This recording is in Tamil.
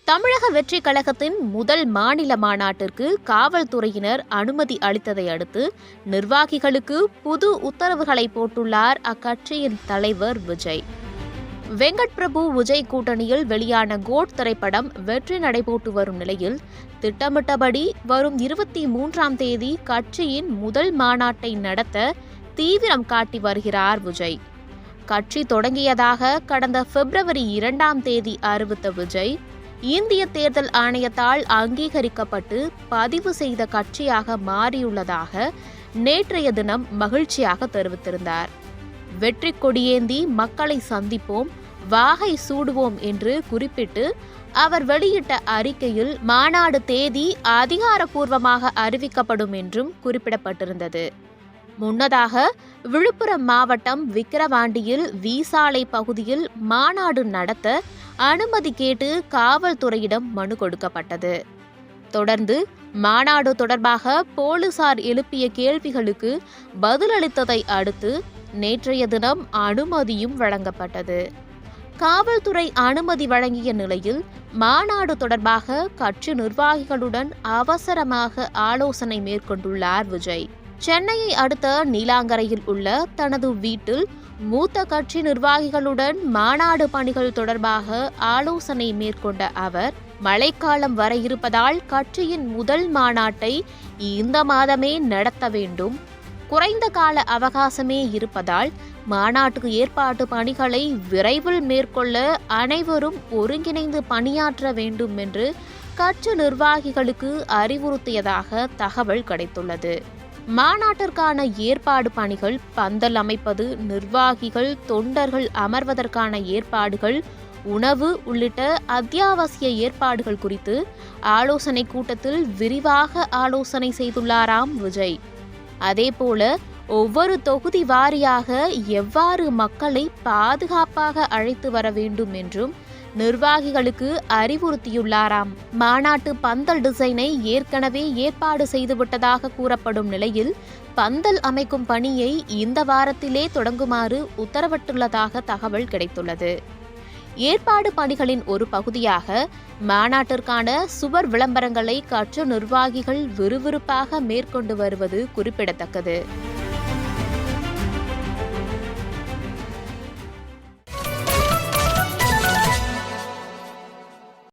தமிழக வெற்றி கழகத்தின் முதல் மாநில மாநாட்டிற்கு காவல்துறையினர் அனுமதி அளித்ததை அடுத்து நிர்வாகிகளுக்கு புது உத்தரவுகளை போட்டுள்ளார் அக்கட்சியின் தலைவர் விஜய். வெங்கட் பிரபு விஜய் கூட்டணியில் வெளியான கோட் திரைப்படம் வெற்றி நடைபோட்டு வரும் நிலையில் திட்டமிட்டபடி வரும் 23ஆம் தேதி கட்சியின் முதல் மாநாட்டை நடத்த தீவிரம் காட்டி வருகிறார் விஜய். கட்சி தொடங்கியதாக கடந்த பிப்ரவரி 2ஆம் தேதி அறிவித்த விஜய், இந்திய தேர்தல் ஆணையத்தால் அங்கீகரிக்கப்பட்டு பதிவு செய்த கட்சியாக மாறியுள்ளதாக நேற்றைய தினம் மகிழ்ச்சியாக தெரிவித்திருந்தார். வெற்றி கொடியேந்தி மக்களை சந்திப்போம், வாகை சூடுவோம் என்று குறிப்பிட்டு அவர் வெளியிட்ட அறிக்கையில் மாநாடு தேதி அதிகாரப்பூர்வமாக அறிவிக்கப்படும் என்றும் குறிப்பிடப்பட்டிருந்தது. முன்னதாக விழுப்புரம் மாவட்டம் விக்கிரவாண்டியில் வீசாலை பகுதியில் மாநாடு நடத்த அனுமதி கேட்டு காவல்துறையிடம் மனு கொடுக்கப்பட்டது. தொடர்ந்து மாநாடு தொடர்பாக போலீசார் எழுப்பிய கேள்விகளுக்கு பதிலளித்ததை அடுத்து நேற்றைய தினம் அனுமதியும் வழங்கப்பட்டது. காவல்துறை அனுமதி வழங்கிய நிலையில் மாநாடு தொடர்பாக கட்சி நிர்வாகிகளுடன் அவசரமாக ஆலோசனை மேற்கொண்டுள்ளார் விஜய். சென்னையை அடுத்த நீலாங்கரையில் உள்ள தனது வீட்டில் மூத்த கட்சி நிர்வாகிகளுடன் மாநாடு பணிகள் தொடர்பாக ஆலோசனை மேற்கொண்ட அவர், மழைக்காலம் வர இருப்பதால் கட்சியின் முதல் மாநாட்டை இந்த மாதமே நடத்த வேண்டும், குறைந்த கால அவகாசமே இருப்பதால் மாநாட்டுக்கு ஏற்பாட்டு பணிகளை விரைவில் மேற்கொள்ள அனைவரும் ஒருங்கிணைந்து பணியாற்ற வேண்டும் என்று கட்சி நிர்வாகிகளுக்கு அறிவுறுத்தியதாக தகவல் கிடைத்துள்ளது. மாநாட்டிற்கான ஏற்பாடு பணிகள், பந்தல் அமைப்பது, நிர்வாகிகள் தொண்டர்கள் அமர்வதற்கான ஏற்பாடுகள், உணவு உள்ளிட்ட அத்தியாவசிய ஏற்பாடுகள் குறித்து ஆலோசனை கூட்டத்தில் விரிவாக ஆலோசனை செய்துள்ளாராம் விஜய். அதேபோல ஒவ்வொரு தொகுதி வாரியாக எவ்வாறு மக்களை பாதுகாப்பாக அழைத்து வர வேண்டும் என்றும் நிர்வாகிகளுக்கு அறிவுறுத்தியுள்ளாராம். மாநாட்டு பந்தல் டிசைனை ஏற்கனவே ஏற்பாடு செய்துவிட்டதாக கூறப்படும் நிலையில் பந்தல் அமைக்கும் பணியை இந்த வாரத்திலே தொடங்குமாறு உத்தரவிட்டுள்ளதாக தகவல் கிடைத்துள்ளது. ஏற்பாடு பணிகளின் ஒரு பகுதியாக மாநாட்டிற்கான சுவர் விளம்பரங்களை கட்சி நிர்வாகிகள் விறுவிறுப்பாக மேற்கொண்டு வருவது குறிப்பிடத்தக்கது.